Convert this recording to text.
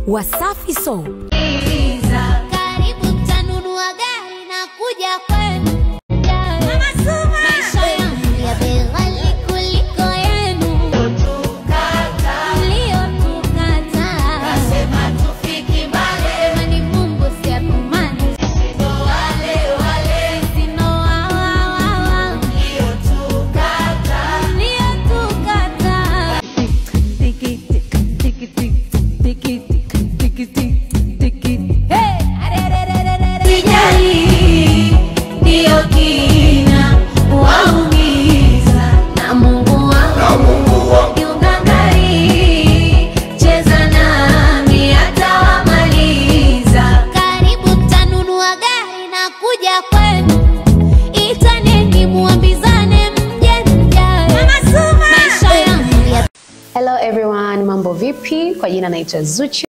Wasafi So. Karibu tanunua gari na kuja kwenu. Mama Suma. Maisha yangu ya bei ghali kuliko yenu. Mliotukata. Kasema tufiki mbali. Sema ni Mungu si atumani. Sino wale. Sino wawa. Mliotukata. Sijali ndio kina waumiza na Mungu wangu kiungangari, cheza nami atawamaliza. Karibu tanunua gari na kuja kwenu, itaneni muambizane mje mjae. Mama Suma. Maisha yangu ya... Hello everyone, mambo vipi? Kwa jina naitwa Zuchu.